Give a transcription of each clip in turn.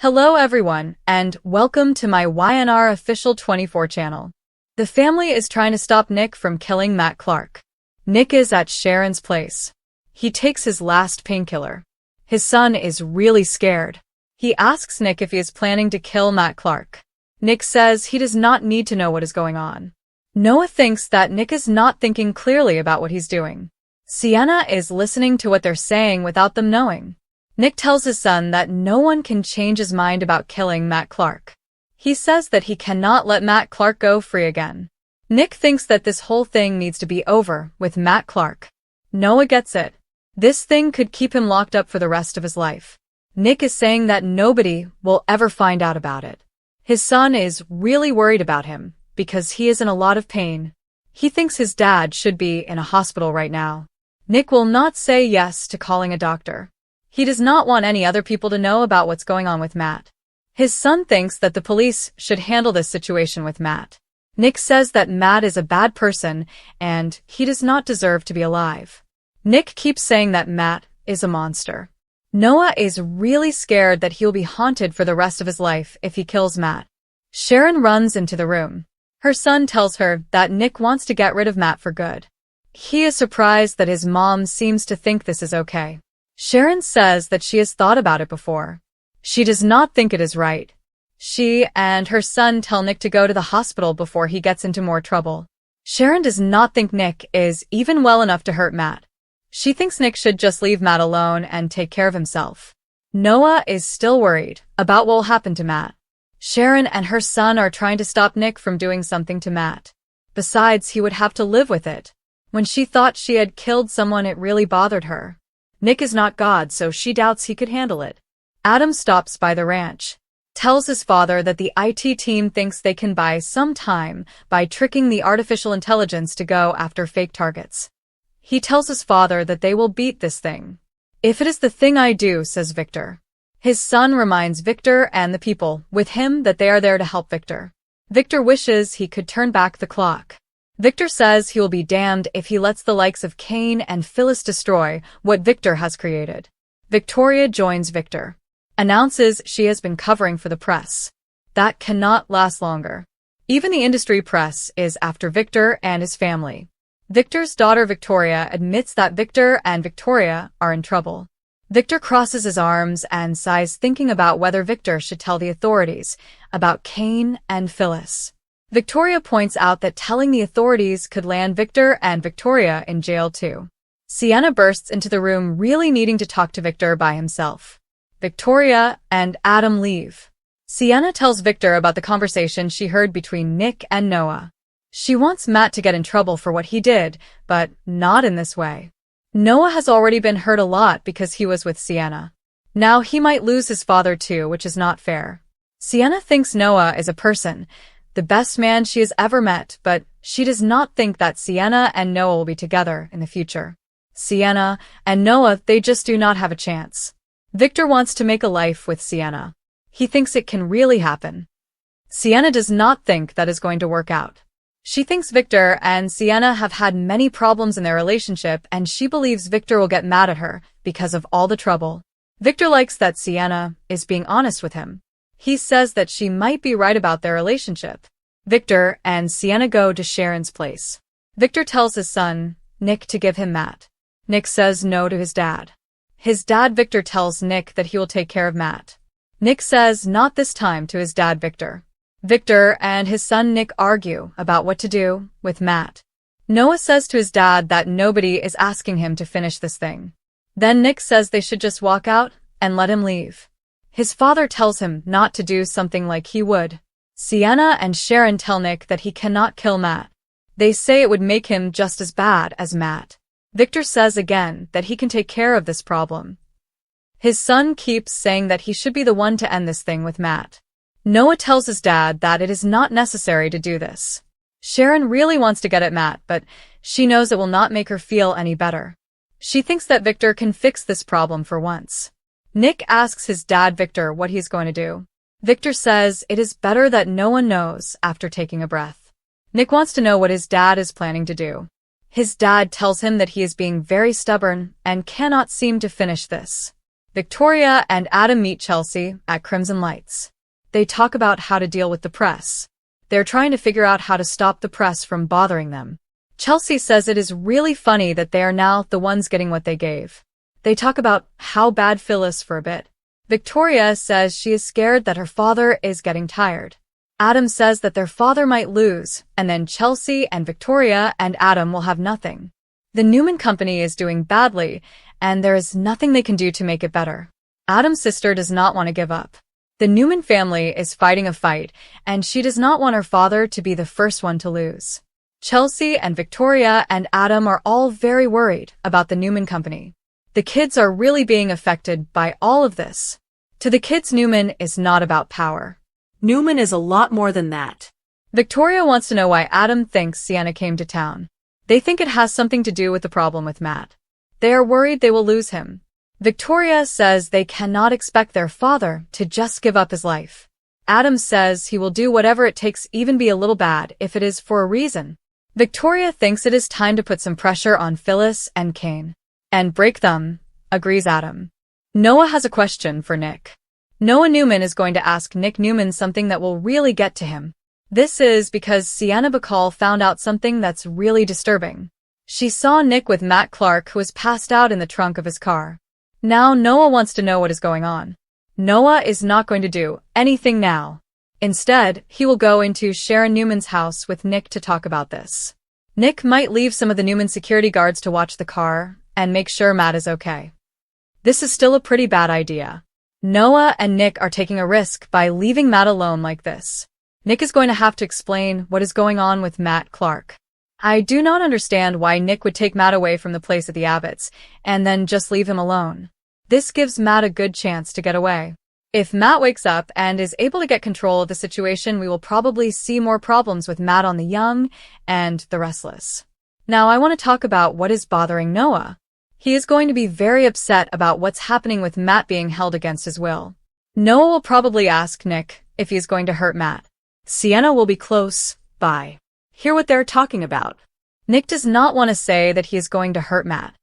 Hello everyone, and welcome to my YNR Official 24 channel. The family is trying to stop Nick from killing Matt Clark. Nick is at Sharon's place. He takes his last painkiller. His son is really scared. He asks Nick if he is planning to kill Matt Clark. Nick says he does not need to know what is going on. Noah thinks that Nick is not thinking clearly about what he's doing. Sienna is listening to what they're saying without them knowing. Nick tells his son that no one can change his mind about killing Matt Clark. He says that he cannot let Matt Clark go free again. Nick thinks that this whole thing needs to be over with Matt Clark. Noah gets it. This thing could keep him locked up for the rest of his life. Nick is saying that nobody will ever find out about it. His son is really worried about him because he is in a lot of pain. He thinks his dad should be in a hospital right now. Nick will not say yes to calling a doctor. He does not want any other people to know about what's going on with Matt. His son thinks that the police should handle this situation with Matt. Nick says that Matt is a bad person and he does not deserve to be alive. Nick keeps saying that Matt is a monster. Noah is really scared that he'll be haunted for the rest of his life if he kills Matt. Sharon runs into the room. Her son tells her that Nick wants to get rid of Matt for good. He is surprised that his mom seems to think this is okay. Sharon says that she has thought about it before. She does not think it is right. She and her son tell Nick to go to the hospital before he gets into more trouble. Sharon does not think Nick is even well enough to hurt Matt. She thinks Nick should just leave Matt alone and take care of himself. Noah is still worried about what will happen to Matt. Sharon and her son are trying to stop Nick from doing something to Matt. Besides, he would have to live with it. When she thought she had killed someone, it really bothered her. Nick is not God, so she doubts he could handle it. Adam stops by the ranch, tells his father that the IT team thinks they can buy some time by tricking the artificial intelligence to go after fake targets. He tells his father that they will beat this thing. If it is the thing I do, says Victor. His son reminds Victor and the people with him that they are there to help Victor. Victor wishes he could turn back the clock. Victor says he will be damned if he lets the likes of Cain and Phyllis destroy what Victor has created. Victoria joins Victor, announces she has been covering for the press. That cannot last longer. Even the industry press is after Victor and his family. Victor's daughter Victoria admits that Victor and Victoria are in trouble. Victor crosses his arms and sighs, thinking about whether Victor should tell the authorities about Cain and Phyllis. Victoria points out that telling the authorities could land Victor and Victoria in jail too. Sienna bursts into the room, really needing to talk to Victor by himself. Victoria and Adam leave. Sienna tells Victor about the conversation she heard between Nick and Noah. She wants Matt to get in trouble for what he did, but not in this way. Noah has already been hurt a lot because he was with Sienna. Now he might lose his father too, which is not fair. Sienna thinks Noah is a person, the best man she has ever met, but she does not think that Sienna and Noah will be together in the future. Sienna and Noah, they just do not have a chance. Victor wants to make a life with Sienna. He thinks it can really happen. Sienna does not think that is going to work out. She thinks Victor and Sienna have had many problems in their relationship, and she believes Victor will get mad at her because of all the trouble. Victor likes that Sienna is being honest with him. He says that she might be right about their relationship. Victor and Sienna go to Sharon's place. Victor tells his son, Nick, to give him Matt. Nick says no to his dad. His dad Victor tells Nick that he will take care of Matt. Nick says not this time to his dad Victor. Victor and his son Nick argue about what to do with Matt. Noah says to his dad that nobody is asking him to finish this thing. Then Nick says they should just walk out and let him leave. His father tells him not to do something like he would. Sienna and Sharon tell Nick that he cannot kill Matt. They say it would make him just as bad as Matt. Victor says again that he can take care of this problem. His son keeps saying that he should be the one to end this thing with Matt. Noah tells his dad that it is not necessary to do this. Sharon really wants to get at Matt, but she knows it will not make her feel any better. She thinks that Victor can fix this problem for once. Nick asks his dad Victor what he's going to do. Victor says it is better that no one knows after taking a breath. Nick wants to know what his dad is planning to do. His dad tells him that he is being very stubborn and cannot seem to finish this. Victoria and Adam meet Chelsea at Crimson Lights. They talk about how to deal with the press. They're trying to figure out how to stop the press from bothering them. Chelsea says it is really funny that they are now the ones getting what they gave. They talk about how bad Phil is for a bit. Victoria says she is scared that her father is getting tired. Adam says that their father might lose, and then Chelsea and Victoria and Adam will have nothing. The Newman company is doing badly, and there is nothing they can do to make it better. Adam's sister does not want to give up. The Newman family is fighting a fight, and she does not want her father to be the first one to lose. Chelsea and Victoria and Adam are all very worried about the Newman company. The kids are really being affected by all of this. To the kids, Newman is not about power. Newman is a lot more than that. Victoria wants to know why Adam thinks Sienna came to town. They think it has something to do with the problem with Matt. They are worried they will lose him. Victoria says they cannot expect their father to just give up his life. Adam says he will do whatever it takes, even be a little bad, if it is for a reason. Victoria thinks it is time to put some pressure on Phyllis and Kane. And break them, agrees Adam. Noah has a question for Nick. Noah Newman is going to ask Nick Newman something that will really get to him. This is because Sienna Bacall found out something that's really disturbing. She saw Nick with Matt Clark, who was passed out in the trunk of his car. Now Noah wants to know what is going on. Noah is not going to do anything now. Instead, he will go into Sharon Newman's house with Nick to talk about this. Nick might leave some of the Newman security guards to watch the car and make sure Matt is okay. This is still a pretty bad idea. Noah and Nick are taking a risk by leaving Matt alone like this. Nick is going to have to explain what is going on with Matt Clark. I do not understand why Nick would take Matt away from the place at the Abbotts and then just leave him alone. This gives Matt a good chance to get away. If Matt wakes up and is able to get control of the situation, we will probably see more problems with Matt on the young and the restless. Now I want to talk about what is bothering Noah. He is going to be very upset about what's happening with Matt being held against his will. Noah will probably ask Nick if he is going to hurt Matt. Sienna will be close by. Hear what they're talking about. Nick does not want to say that he is going to hurt Matt.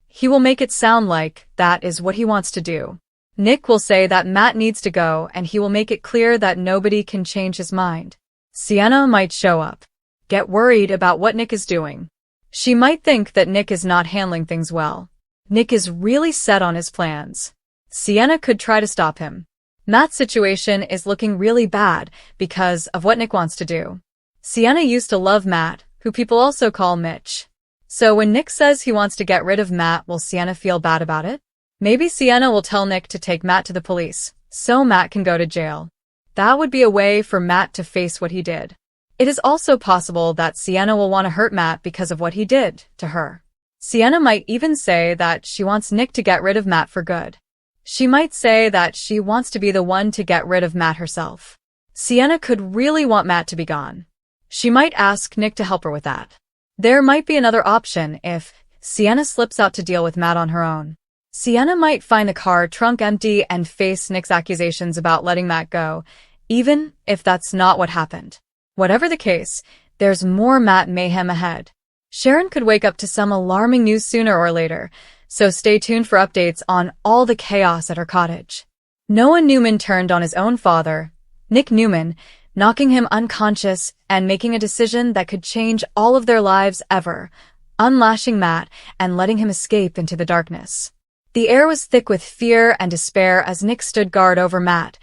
He will make it sound like that is what he wants to do. Nick will say that Matt needs to go, and he will make it clear that nobody can change his mind. Sienna might show up. Get worried about what Nick is doing. She might think that Nick is not handling things well. Nick is really set on his plans. Sienna could try to stop him. Matt's situation is looking really bad because of what Nick wants to do. Sienna used to love Matt, who people also call Mitch. So when Nick says he wants to get rid of Matt, will Sienna feel bad about it? Maybe Sienna will tell Nick to take Matt to the police, so Matt can go to jail. That would be a way for Matt to face what he did. It is also possible that Sienna will want to hurt Matt because of what he did to her. Sienna might even say that she wants Nick to get rid of Matt for good. She might say that she wants to be the one to get rid of Matt herself. Sienna could really want Matt to be gone. She might ask Nick to help her with that. There might be another option if Sienna slips out to deal with Matt on her own. Sienna might find the car trunk empty and face Nick's accusations about letting Matt go, even if that's not what happened. Whatever the case, there's more Matt mayhem ahead. Sharon could wake up to some alarming news sooner or later, so stay tuned for updates on all the chaos at her cottage. Noah Newman turned on his own father, Nick Newman, knocking him unconscious and making a decision that could change all of their lives ever, unlashing Matt and letting him escape into the darkness. The air was thick with fear and despair as Nick stood guard over Matt,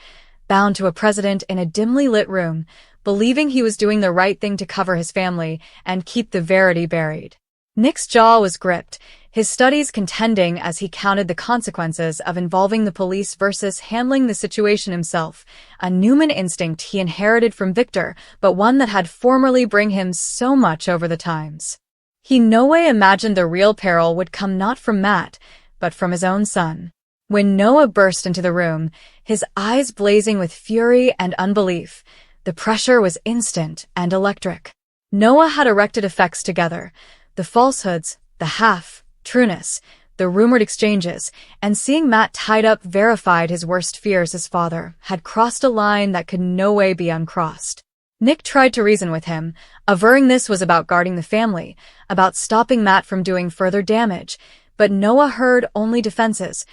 bound to a president in a dimly lit room, believing he was doing the right thing to cover his family and keep the verity buried. Nick's jaw was gripped, his studies contending as he counted the consequences of involving the police versus handling the situation himself, a Newman instinct he inherited from Victor, but one that had formerly bring him so much over the times. He no way imagined the real peril would come not from Matt, but from his own son. When Noah burst into the room, his eyes blazing with fury and unbelief, the pressure was instant and electric. Noah had erected effects together, the falsehoods, the half-trueness, the rumored exchanges, and seeing Matt tied up verified his worst fears. His father had crossed a line that could no way be uncrossed. Nick tried to reason with him, averring this was about guarding the family, about stopping Matt from doing further damage, but Noah heard only defenses.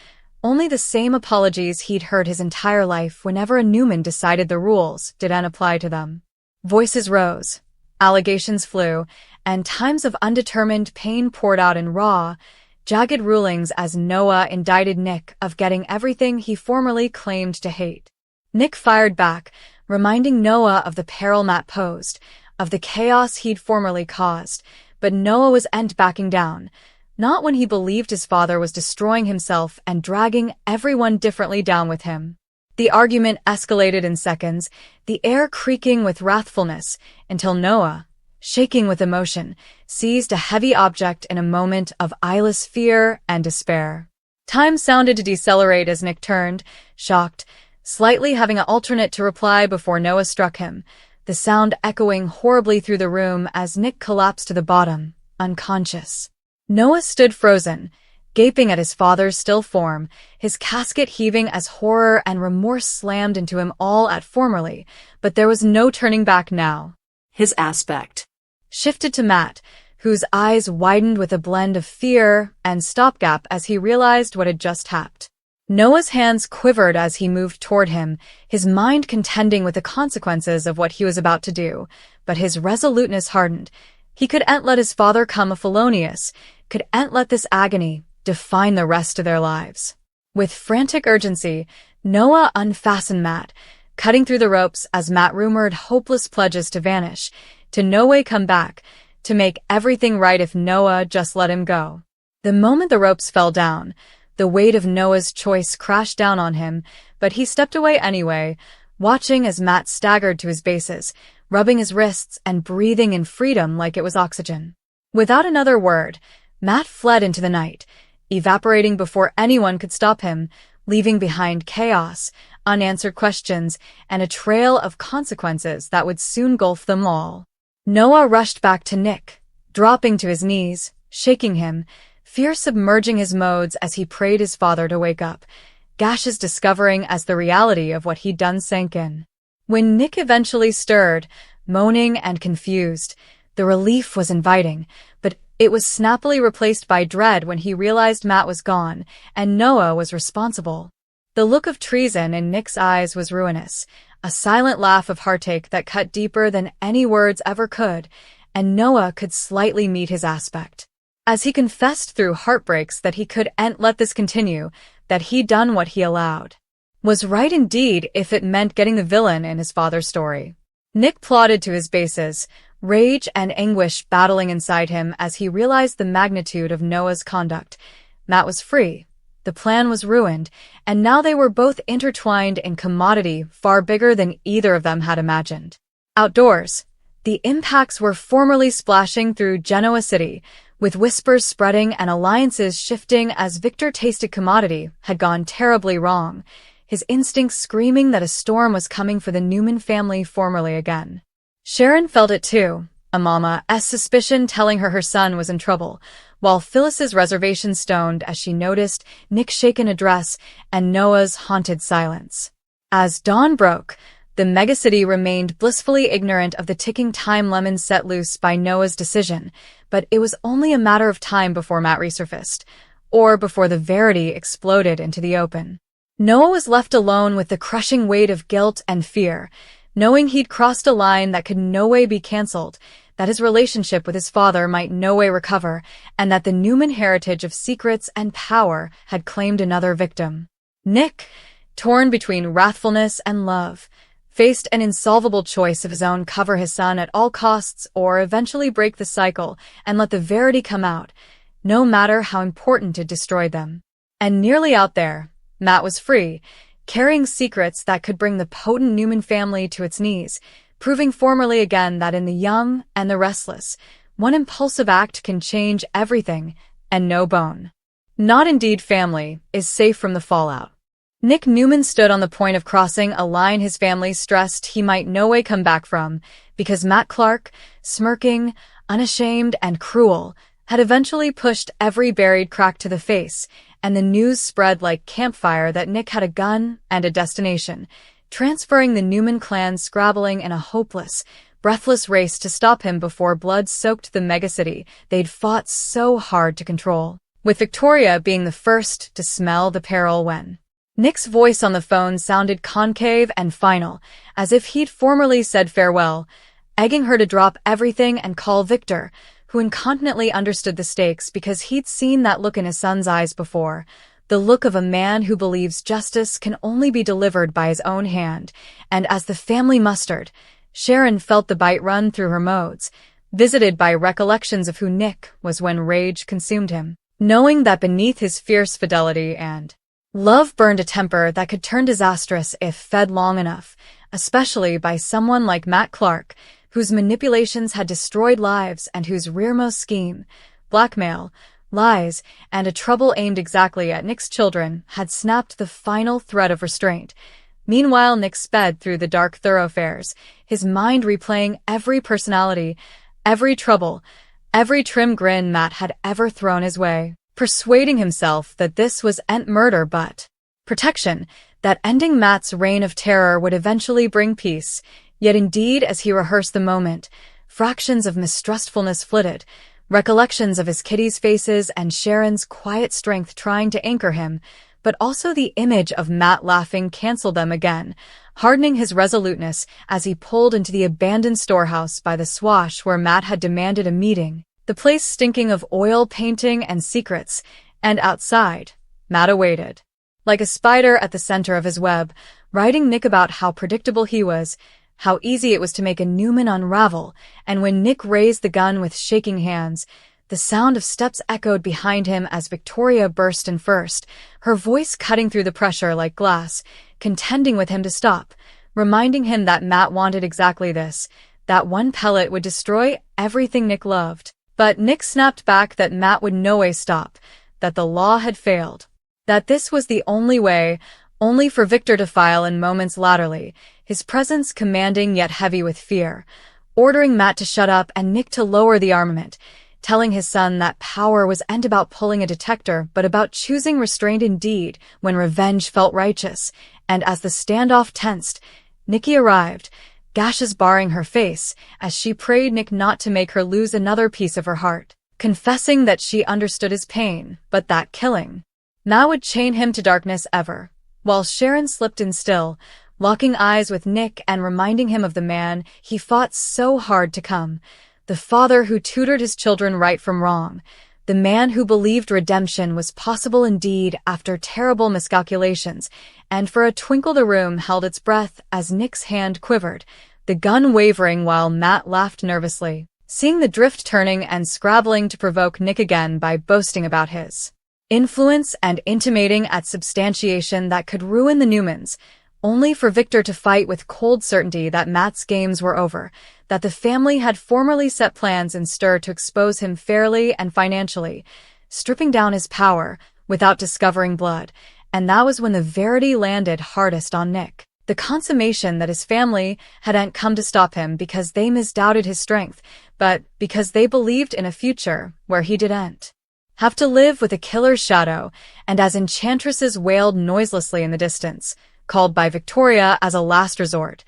Only the same apologies he'd heard his entire life whenever a Newman decided the rules didn't apply to them. Voices rose, allegations flew, and times of undetermined pain poured out in raw, jagged rulings as Noah indicted Nick of getting everything he formerly claimed to hate. Nick fired back, reminding Noah of the peril Matt posed, of the chaos he'd formerly caused, but Noah was backing down, not when he believed his father was destroying himself and dragging everyone differently down with him. The argument escalated in seconds, the air creaking with wrathfulness, until Noah, shaking with emotion, seized a heavy object in a moment of eyeless fear and despair. Time sounded to decelerate as Nick turned, shocked, slightly having an alternate to reply before Noah struck him, the sound echoing horribly through the room as Nick collapsed to the bottom, unconscious. Noah stood frozen, gaping at his father's still form, his casket heaving as horror and remorse slammed into him all at formerly, but there was no turning back now. His aspect Shifted to Matt, whose eyes widened with a blend of fear and stopgap as he realized what had just happened. Noah's hands quivered as he moved toward him, his mind contending with the consequences of what he was about to do, but his resoluteness hardened. He couldn't let his father come a felonious, couldn't let this agony define the rest of their lives. With frantic urgency, Noah unfastened Matt, cutting through the ropes as Matt rumored hopeless pledges to vanish, to no way come back, to make everything right if Noah just let him go. The moment the ropes fell down, the weight of Noah's choice crashed down on him, but he stepped away anyway, watching as Matt staggered to his bases, rubbing his wrists and breathing in freedom like it was oxygen. Without another word, Matt fled into the night, evaporating before anyone could stop him, leaving behind chaos, unanswered questions, and a trail of consequences that would soon engulf them all. Noah rushed back to Nick, dropping to his knees, shaking him, fear submerging his modes as he prayed his father to wake up, gashes discovering as the reality of what he'd done sank in. When Nick eventually stirred, moaning and confused, the relief was inviting, but it was snappily replaced by dread when he realized Matt was gone and Noah was responsible. The look of treason in Nick's eyes was ruinous, a silent laugh of heartache that cut deeper than any words ever could, and Noah could slightly meet his aspect. As he confessed through heartbreaks that he couldn't let this continue, that he'd done what he allowed. Was right indeed if it meant getting the villain in his father's story. Nick plodded to his bases, rage and anguish battling inside him as he realized the magnitude of Noah's conduct. Matt was free. The plan was ruined, and now they were both intertwined in commodity far bigger than either of them had imagined. Outdoors, the impacts were formerly splashing through Genoa City, with whispers spreading and alliances shifting as Victor tasted commodity had gone terribly wrong, his instincts screaming that a storm was coming for the Newman family formerly again. Sharon felt it too, a mama's suspicion telling her son was in trouble, while Phyllis's reservation stoned as she noticed Nick's shaken address and Noah's haunted silence. As dawn broke, the megacity remained blissfully ignorant of the ticking time lemon set loose by Noah's decision, but it was only a matter of time before Matt resurfaced, or before the verity exploded into the open. Noah was left alone with the crushing weight of guilt and fear, knowing he'd crossed a line that could no way be cancelled, that his relationship with his father might no way recover, and that the Newman heritage of secrets and power had claimed another victim. Nick, torn between wrathfulness and love, faced an insolvable choice of his own: cover his son at all costs or eventually break the cycle and let the verity come out, no matter how important it destroyed them. And nearly out there, Matt was free, carrying secrets that could bring the potent Newman family to its knees, proving formerly again that in the young and the restless, one impulsive act can change everything, and no bone. Not indeed family is safe from the fallout. Nick Newman stood on the point of crossing a line his family stressed he might no way come back from, because Matt Clark, smirking, unashamed and cruel, had eventually pushed every buried crack to the face, and the news spread like campfire that Nick had a gun and a destination, transferring the Newman clan scrabbling in a hopeless, breathless race to stop him before blood soaked the megacity they'd fought so hard to control. with Victoria being the first to smell the peril when Nick's voice on the phone sounded concave and final, as if he'd formerly said farewell, egging her to drop everything and call Victor, who incontinently understood the stakes because he'd seen that look in his son's eyes before, the look of a man who believes justice can only be delivered by his own hand. And as the family mustered, Sharon felt the bite run through her modes, visited by recollections of who Nick was when rage consumed him, knowing that beneath his fierce fidelity and love burned a temper that could turn disastrous if fed long enough, especially by someone like Matt Clark, whose manipulations had destroyed lives and whose rearmost scheme, blackmail, lies, and a trouble aimed exactly at Nick's children, had snapped the final thread of restraint. Meanwhile, Nick sped through the dark thoroughfares, his mind replaying every personality, every trouble, every trim grin Matt had ever thrown his way, persuading himself that this was ent murder but protection, that ending Matt's reign of terror would eventually bring peace. Yet indeed, as he rehearsed the moment, fractions of mistrustfulness flitted, recollections of his kitty's faces and Sharon's quiet strength trying to anchor him, but also the image of Matt laughing canceled them again, hardening his resoluteness as he pulled into the abandoned storehouse by the swash where Matt had demanded a meeting, the place stinking of oil painting and secrets, and outside, Matt awaited, like a spider at the center of his web, writing Nick about how predictable he was, how easy it was to make a Newman unravel, and when Nick raised the gun with shaking hands, the sound of steps echoed behind him as Victoria burst in first, her voice cutting through the pressure like glass, contending with him to stop, reminding him that Matt wanted exactly this, that one pellet would destroy everything Nick loved. But Nick snapped back that Matt would no way stop, that the law had failed, that this was the only way, only for Victor to file in moments latterly, his presence commanding yet heavy with fear, ordering Matt to shut up and Nick to lower the armament, telling his son that power wasn't about pulling a detector but about choosing restraint indeed when revenge felt righteous. And as the standoff tensed, Nikki arrived, gashes barring her face, as she prayed Nick not to make her lose another piece of her heart, confessing that she understood his pain, but that killing Matt would chain him to darkness ever, while Sharon slipped in still, locking eyes with Nick and reminding him of the man he fought so hard to come, the father who tutored his children right from wrong, the man who believed redemption was possible indeed after terrible miscalculations, and for a twinkle the room held its breath as Nick's hand quivered, the gun wavering while Matt laughed nervously, seeing the drift turning and scrabbling to provoke Nick again by boasting about his influence and intimating at substantiation that could ruin the Newmans, only for Victor to fight with cold certainty that Matt's games were over, that the family had formerly set plans in stir to expose him fairly and financially, stripping down his power without discovering blood, and that was when the verity landed hardest on Nick. The consummation that his family hadn't come to stop him because they misdoubted his strength, but because they believed in a future where he didn't have to live with a killer's shadow, and as enchantresses wailed noiselessly in the distance, called by Victoria as a last resort,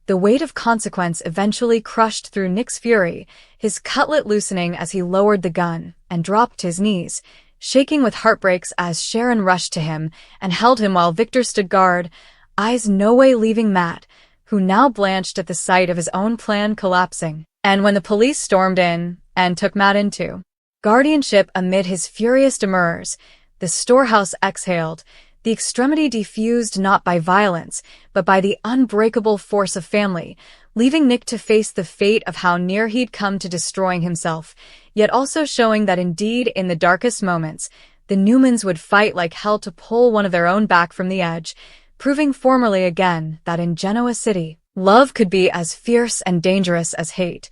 the weight of consequence eventually crushed through Nick's fury, his cutlet loosening as he lowered the gun and dropped to his knees, shaking with heartbreaks as Sharon rushed to him and held him while Victor stood guard, eyes no way leaving Matt, who now blanched at the sight of his own plan collapsing. And when the police stormed in and took Matt into guardianship amid his furious demurs, the storehouse exhaled, the extremity diffused not by violence, but by the unbreakable force of family, leaving Nick to face the fate of how near he'd come to destroying himself, yet also showing that indeed in the darkest moments, the Newmans would fight like hell to pull one of their own back from the edge, proving formally again that in Genoa City, love could be as fierce and dangerous as hate,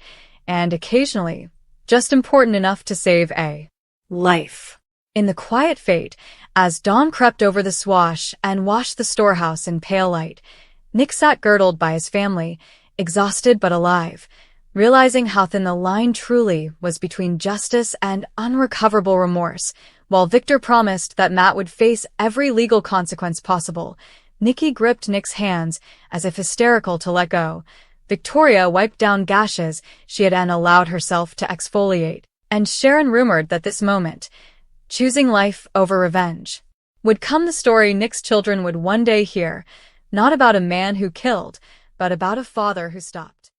and occasionally, just important enough to save a life. In the quiet fate, as dawn crept over the swash and washed the storehouse in pale light, Nick sat girdled by his family, exhausted but alive, realizing how thin the line truly was between justice and unrecoverable remorse. While Victor promised that Matt would face every legal consequence possible, Nikki gripped Nick's hands as if hysterical to let go. Victoria wiped down gashes she had allowed herself to exfoliate, and Sharon rumored that this moment, choosing life over revenge. Would come the story Nick's children would one day hear, not about a man who killed, but about a father who stopped.